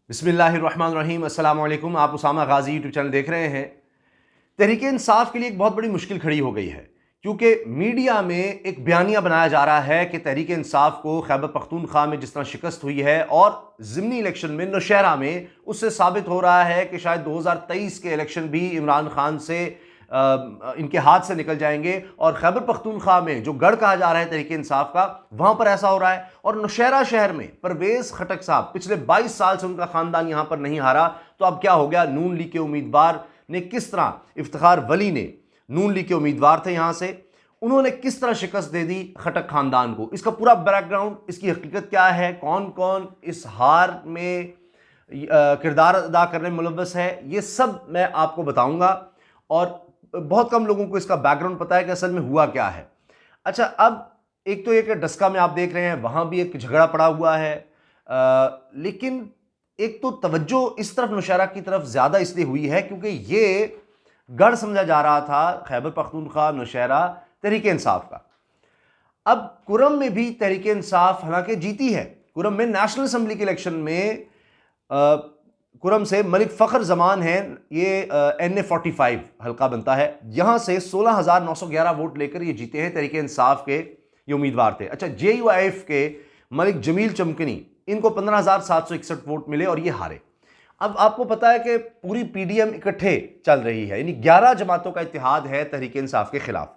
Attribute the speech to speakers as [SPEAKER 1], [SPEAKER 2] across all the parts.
[SPEAKER 1] बिस्मिल्लाहिर्रहमानिर्रहीम। अस्सलाम वालेकुम। आप उसामा गाजी यूट्यूब चैनल देख रहे हैं। तहरीक इंसाफ के लिए एक बहुत बड़ी मुश्किल खड़ी हो गई है, क्योंकि मीडिया में एक बयानिया बनाया जा रहा है कि तहरीक इंसाफ को खैबर पख्तूनख्वा में जिस तरह शिकस्त हुई है और ज़िमनी इलेक्शन में नौशहरा में उससे साबित हो रहा है कि शायद 2023 के इलेक्शन भी इमरान खान से इनके हाथ से निकल जाएंगे। और खैबर पख्तूनख्वा में जो गढ़ कहा जा रहा है तहरीक इंसाफ का, वहां पर ऐसा हो रहा है। और नौशहरा शहर में परवेज खटक साहब, पिछले 22 साल से उनका खानदान यहां पर नहीं हारा, तो अब क्या हो गया? नून लीग के उम्मीदवार ने किस तरह, इफ्तिखार वली ने, नून लीग के उम्मीदवार थे यहां से, उन्होंने किस तरह शिकस्त दे दी खटक खानदान को। इसका पूरा बैकग्राउंड, इसकी हकीकत क्या है, कौन कौन इस हार में किरदार अदा करने में मुलव्वस है, ये सब मैं आपको बताऊंगा। और बहुत कम लोगों को इसका बैकग्राउंड पता है कि असल में हुआ क्या है। अच्छा, अब एक तो एक डस्का में आप देख रहे हैं, वहां भी एक झगड़ा पड़ा हुआ है, लेकिन एक तो तवज्जो इस तरफ नौशहरा की तरफ ज्यादा इसलिए हुई है क्योंकि ये गढ़ समझा जा रहा था खैबर पख्तूनख्वा नौशहरा तहरीक इंसाफ का। अब कुरम में भी तहरीक इंसाफ हालांकि जीती है। कुरम में नेशनल असेंबली के इलेक्शन में कुरम से मलिक फ़ख्र जमान है, ये NA45 हल्का बनता है, यहां से 16,911 वोट लेकर ये जीते हैं। तहरीक इंसाफ के ये उम्मीदवार थे। अच्छा, JUIF के मलिक जमील चमकनी, इनको 15,761 वोट मिले और ये हारे। अब आपको पता है कि पूरी PDM इकट्ठे चल रही है, यानी 11 जमातों का इत्तेहाद है तहरीक इंसाफ के खिलाफ।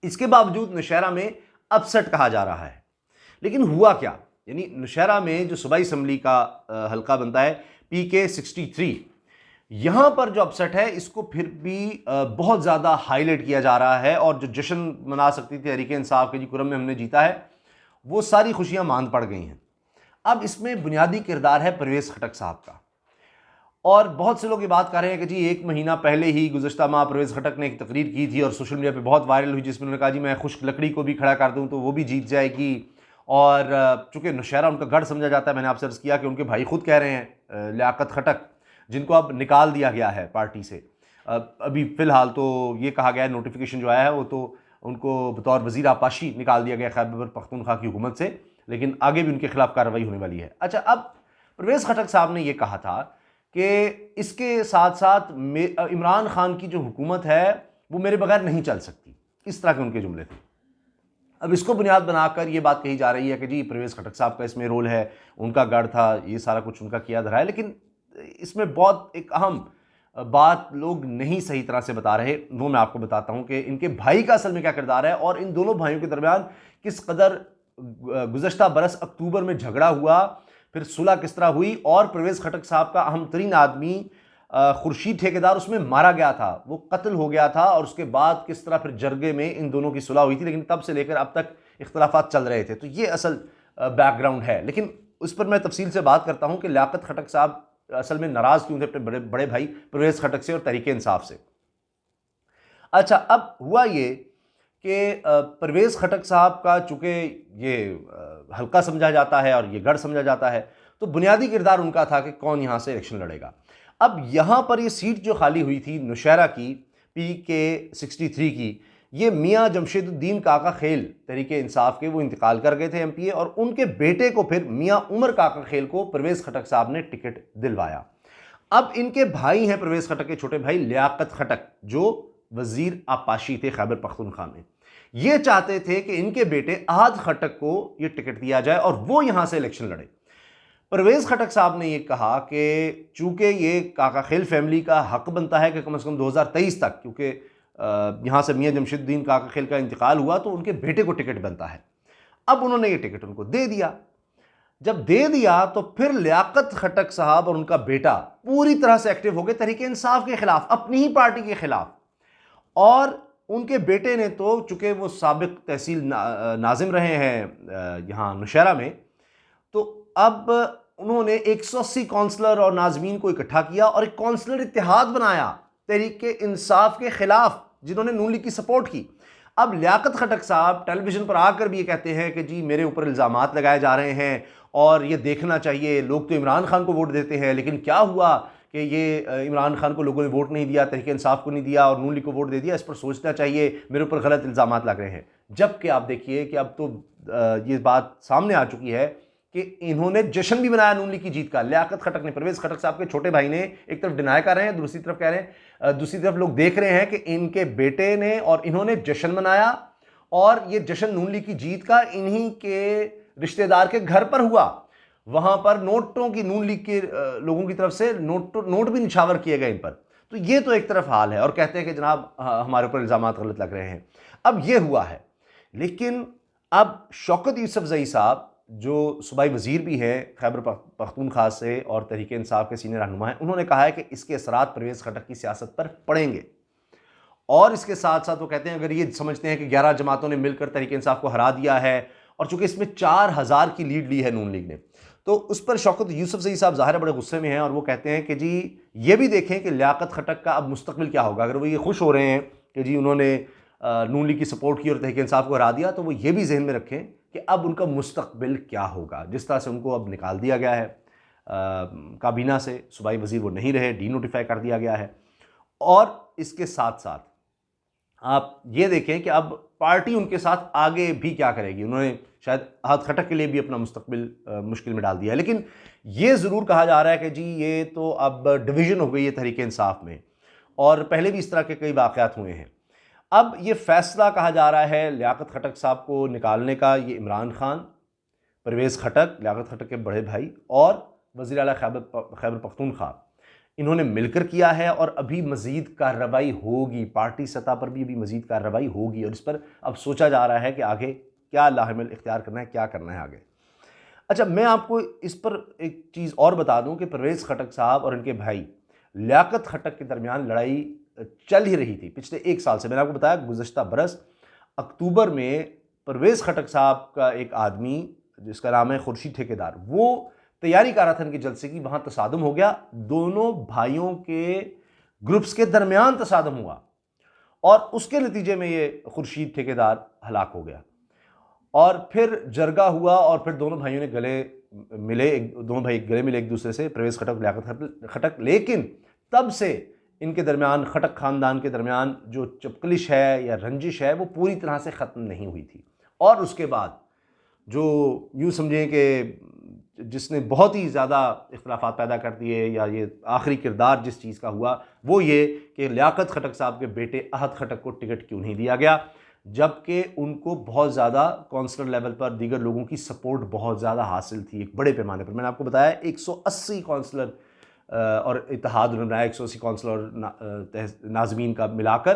[SPEAKER 1] इसके बावजूद नौशहरा में अपसेट कहा जा रहा है। लेकिन हुआ क्या? यानी नौशहरा में जो सूबाई असम्बली का हल्का बनता है PK 63, यहां पर जो अपसेट है इसको फिर भी बहुत ज्यादा हाईलाइट किया जा रहा है। और जो जश्न मना सकती थी तहरीक इंसाफ के, जी कुरम में हमने जीता है, वो सारी खुशियां मांद पड़ गई हैं। अब इसमें बुनियादी किरदार है परवेज खटक साहब का। और बहुत से लोग ये बात कर रहे हैं कि जी 1 महीना पहले ही गुज़श्ता माह परवेज खटक ने एक तकरीर की थी और सोशल मीडिया पे बहुत वायरल हुई, जिसमें उन्होंने कहा जी मैं खुश्क लकड़ी को भी खड़ा कर दूं तो वो भी जीत जाएगी। और चूंकि नौशहरा उनका गढ़ समझा जाता है, मैंने आपसे अर्ज़ किया कि उनके भाई खुद कह रहे हैं लियाकत खटक, जिनको अब निकाल दिया गया है पार्टी से। अभी फ़िलहाल तो ये कहा गया है, नोटिफिकेशन जो आया है वो तो उनको बतौर वज़ीर आपाशी निकाल दिया गया खैबर पख्तूनख्वा की हुकूमत से, लेकिन आगे भी उनके खिलाफ कार्रवाई होने वाली है। अच्छा, अब परवेज खटक साहब ने यह कहा था कि इसके साथ साथ इमरान खान की जो हुकूमत है वो मेरे बगैर नहीं चल सकती, इस तरह के उनके जुमले थे। अब इसको बुनियाद बनाकर ये बात कही जा रही है कि जी परवेज खटक साहब का इसमें रोल है, उनका गढ़ था, ये सारा कुछ उनका किया धरा है। लेकिन इसमें बहुत एक अहम बात लोग नहीं सही तरह से बता रहे, वो मैं आपको बताता हूं कि इनके भाई का असल में क्या किरदार है और इन दोनों भाइयों के दरमियान किस कदर गुज़श्ता बरस अक्टूबर में झगड़ा हुआ, फिर सुलह किस तरह हुई, और परवेज खटक साहब का अहम तरीन आदमी खुर्शीद ठेकेदार उसमें मारा गया था, वो कत्ल हो गया था। और उसके बाद किस तरह फिर जरगे में इन दोनों की सुलह हुई थी, लेकिन तब से लेकर अब तक इख्तलाफात चल रहे थे। तो ये असल बैकग्राउंड है। लेकिन उस पर मैं तफसील से बात करता हूं कि लियाकत खटक साहब असल में नाराज क्यों थे अपने बड़े बड़े भाई परवेज खटक से और तहरीक इंसाफ से। अच्छा, अब हुआ ये कि परवेज खटक साहब का चूंकि ये हल्का समझा जाता है और ये गढ़ समझा जाता है, तो बुनियादी किरदार उनका था कि कौन यहां से इलेक्शन लड़ेगा। अब यहां पर ये सीट जो खाली हुई थी नौशहरा की PK 63 की, ये मियां जमशेदुद्दीन काका खेल तहरीक इंसाफ के वो इंतकाल कर गए थे MPA, और उनके बेटे को फिर मियां उमर काका खेल को परवेज खटक साहब ने टिकट दिलवाया। अब इनके भाई हैं परवेज खटक के छोटे भाई लियाकत खटक, जो वजीर आपाशी थे खैबर पख्तूनख्वा में। ये चाहते थे कि इनके बेटे आहद खटक को ये टिकट दिया जाए और वो यहां से इलेक्शन लड़े। परवेज खटक साहब ने यह कहा कि चूंकि ये काका खेल फैमिली का हक बनता है कि कम से कम 2023 तक, क्योंकि यहां से मियां जमशेदुद्दीन काका खेल का इंतकाल हुआ, तो उनके बेटे को टिकट बनता है। अब उन्होंने ये टिकट उनको दे दिया। जब दे दिया तो फिर लियाकत खटक साहब और उनका बेटा पूरी तरह से एक्टिव हो गए तहरीक इंसाफ के खिलाफ, अपनी ही पार्टी के खिलाफ। और उनके बेटे ने तो चूंकि वो साबिक तहसील नाजिम रहे हैं यहाँ नौशहरा में, तो अब उन्होंने 180 काउंसलर और नाजमीन को इकट्ठा किया और एक काउंसलर इत्तेहाद बनाया तहरीक इंसाफ के खिलाफ, जिन्होंने नून लीग की सपोर्ट की। अब लियाकत खटक साहब टेलीविजन पर आकर भी ये कहते हैं कि जी मेरे ऊपर इल्ज़ामात लगाए जा रहे हैं और ये देखना चाहिए, लोग तो इमरान खान को वोट देते हैं, लेकिन क्या हुआ कि ये इमरान खान को लोगों ने वोट नहीं दिया, तहरीक इंसाफ को नहीं दिया और नून लीग को वोट दे दिया, इस पर सोचना चाहिए, मेरे ऊपर गलत इल्ज़ामात लग रहे हैं। जबकि आप देखिए कि अब तो ये बात सामने आ चुकी है कि इन्होंने जश्न भी बनाया नून लीग की जीत का। लियाकत खटक ने, परवेज खटक साहब के छोटे भाई ने एक तरफ डिनाई कर रहे हैं, दूसरी तरफ कह रहे हैं, दूसरी तरफ लोग देख रहे हैं कि इनके बेटे ने और इन्होंने जश्न मनाया और ये जश्न नून लीग की जीत का इन्हीं के रिश्तेदार के घर पर हुआ। वहां पर नोटों की, नून लीग के लोगों की तरफ से नोट भी निछावर किए गए इन पर। तो ये तो एक तरफ हाल है और कहते हैं कि जनाब हमारे ऊपर इल्जामात गलत लग रहे हैं। अब ये हुआ है, लेकिन अब शौकत यूसुफजई साहब जो सूबाई वजीर भी है खैबर पख्तूनख्वा से और तहरीक इंसाफ के सीनियर रहनुमा हैं, उन्होंने कहा है कि इसके असरात परवेज खटक की सियासत पर पड़ेंगे। और इसके साथ साथ वो कहते हैं, अगर ये समझते हैं कि 11 जमातों ने मिलकर तहरीक इंसाफ को हरा दिया है और चूंकि इसमें 4000 की लीड ली है नून लीग ने, तो उस पर शौकत यूसुफजई साहब ज़ाहिर बड़े गुस्से में हैं और वो कहते हैं कि जी ये भी देखें कि लियाकत खटक का अब मुस्तकबिल क्या होगा। अगर वो ये खुश हो रहे हैं कि जी उन्होंने नून लीग की सपोर्ट की और तहरीक इंसाफ को हरा दिया, तो वो ये भी जहन में रखें कि अब उनका मुस्तकबिल क्या होगा। जिस तरह से उनको अब निकाल दिया गया है काबीना से, सूबाई वजीर वो नहीं रहे, डी नोटिफाई कर दिया गया है। और इसके साथ साथ आप ये देखें कि अब पार्टी उनके साथ आगे भी क्या करेगी। उन्होंने शायद हाथ खटक के लिए भी अपना मुस्तकबिल मुश्किल में डाल दिया है। लेकिन ये ज़रूर कहा जा रहा है कि जी ये तो अब डिवीज़न हो गई है तहरीक इंसाफ में, और पहले भी इस तरह के कई वाक़यात हुए हैं। अब ये फैसला कहा जा रहा है लियाकत खटक साहब को निकालने का, ये इमरान खान, परवेज़ खटक, लियाकत खटक के बड़े भाई और वज़ीर आला खैबर पख्तूनख्वा, इन्होंने मिलकर किया है। और अभी मज़ीद कार्रवाई होगी, पार्टी सतह पर भी अभी मज़ीद कार्रवाई होगी और इस पर अब सोचा जा रहा है कि आगे क्या लाहिमल इख्तियार करना है, क्या करना है आगे। अच्छा, मैं आपको इस पर एक चीज़ और बता दूं कि परवेज़ खटक साहब और इनके भाई लियाकत खटक के दरमियान लड़ाई चल ही रही थी पिछले 1 साल से। मैंने आपको बताया गुज़श्ता बरस अक्टूबर में परवेज़ खटक साहब का एक आदमी जिसका नाम है खुर्शीद ठेकेदार, वो तैयारी कर रहा था इनके जलसे की, वहां तसादुम हो गया, दोनों भाइयों के ग्रुप्स के दरमियान तसादुम हुआ और उसके नतीजे में ये खुर्शीद ठेकेदार हलाक हो गया। और फिर जरगा हुआ और फिर दोनों भाइयों ने गले मिले, दोनों भाई गले मिले एक दूसरे से, परवेज़ खटक, लियाकत खटक। लेकिन तब से इनके दरमियान, खटक ख़ानदान के दरमियान जो चपकलिश है या रंजिश है वो पूरी तरह से ख़त्म नहीं हुई थी। और उसके बाद जो यूँ समझें कि जिसने बहुत ही ज़्यादा इख्तिलाफ़ात पैदा कर दिए, या ये आखिरी किरदार जिस चीज़ का हुआ, वो ये कि लियाकत खटक साहब के बेटे अहद खटक को टिकट क्यों नहीं दिया गया, जबकि उनको बहुत ज़्यादा कौंसलर लेवल पर दीगर लोगों की सपोर्ट बहुत ज़्यादा हासिल थी एक बड़े पैमाने पर। मैंने आपको बताया 180 कौंसलर और इत्तेहाद उन्होंने बनाया, 180 कौंसलर नाज़मीन का मिलाकर,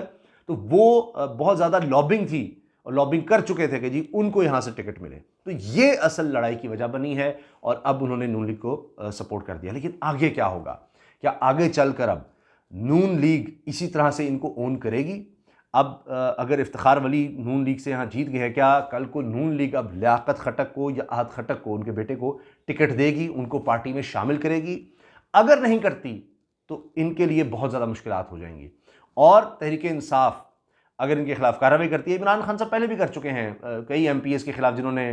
[SPEAKER 1] तो वो बहुत ज़्यादा लॉबिंग थी और लॉबिंग कर चुके थे कि जी उनको यहाँ से टिकट मिले। तो ये असल लड़ाई की वजह बनी है और अब उन्होंने नून लीग को सपोर्ट कर दिया। लेकिन आगे क्या होगा? क्या आगे चलकर अब नून लीग इसी तरह से इनको ओन करेगी? अब अगर इफ्तिखार वली नून लीग से यहाँ जीत गए हैं, क्या कल को नून लीग अब लियाकत खटक को या अहद खटक को, उनके बेटे को टिकट देगी, उनको पार्टी में शामिल करेगी? अगर नहीं करती तो इनके लिए बहुत ज़्यादा मुश्किलात हो जाएंगी। और तहरीक इंसाफ अगर इनके खिलाफ कार्रवाई करती है, इमरान खान साहब पहले भी कर चुके हैं, कई MPs के खिलाफ जिन्होंने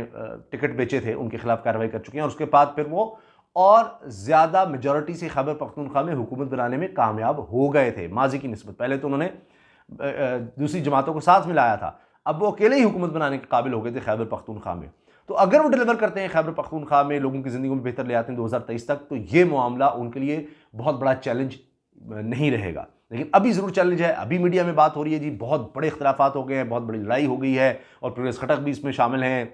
[SPEAKER 1] टिकट बेचे थे उनके खिलाफ कार्रवाई कर चुके हैं, और उसके बाद फिर वो और ज़्यादा मेजॉरिटी से खैबर पख्तूनख्वा में हुकूमत बनाने में कामयाब हो गए थे माजी की निस्बत। पहले तो उन्होंने दूसरी जमातों को साथ मिलाया था, अब वो अकेले ही हुकूमत बनाने के काबिल हो गए थे खैबर पख्तूनख्वा में। तो अगर वो डिलीवर करते हैं खैबर पख्तूनख्वा में, लोगों की ज़िंदगी में बेहतर ले आते हैं 2023 तक, तो ये मामला उनके लिए बहुत बड़ा चैलेंज नहीं रहेगा। लेकिन अभी ज़रूर चैलेंज है। अभी मीडिया में बात हो रही है जी बहुत बड़े इख्तिलाफात हो गए हैं, बहुत बड़ी लड़ाई हो गई है और परवेज़ खटक भी इसमें शामिल हैं,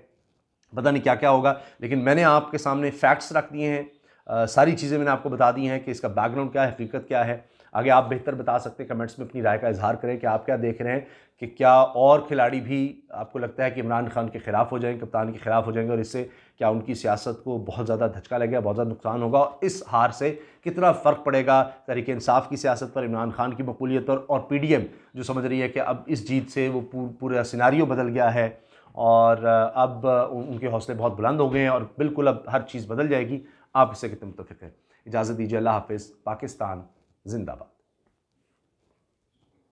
[SPEAKER 1] पता नहीं क्या क्या होगा। लेकिन मैंने आपके सामने फैक्ट्स रख दिए हैं, सारी चीज़ें मैंने आपको बता दी हैं कि इसका बैकग्राउंड क्या है, हकीकत क्या है। आगे आप बेहतर बता सकते हैं, कमेंट्स में अपनी राय का इजहार करें कि आप क्या देख रहे हैं, कि क्या और खिलाड़ी भी आपको लगता है कि इमरान खान के ख़िलाफ़ हो जाएंगे, कप्तान के ख़िलाफ़ हो जाएंगे, और इससे क्या उनकी सियासत को बहुत ज़्यादा धचका लगेगा, बहुत ज़्यादा नुकसान होगा, और इस हार से कितना फ़र्क पड़ेगा तहरीक इंसाफ की सियासत पर, इमरान खान की मकबूलियत पर, और PDM जो समझ रही है कि अब इस जीत से वो पूरा सिनारियो बदल गया है और अब उनके हौसले बहुत बुलंद हो गए हैं और बिल्कुल अब हर चीज़ बदल जाएगी। आप इससे कितने मुत्तफ़िक़ हैं? इजाज़त दीजिए, अल्लाह हाफ़िज़। पाकिस्तान ज़िंदाबाद।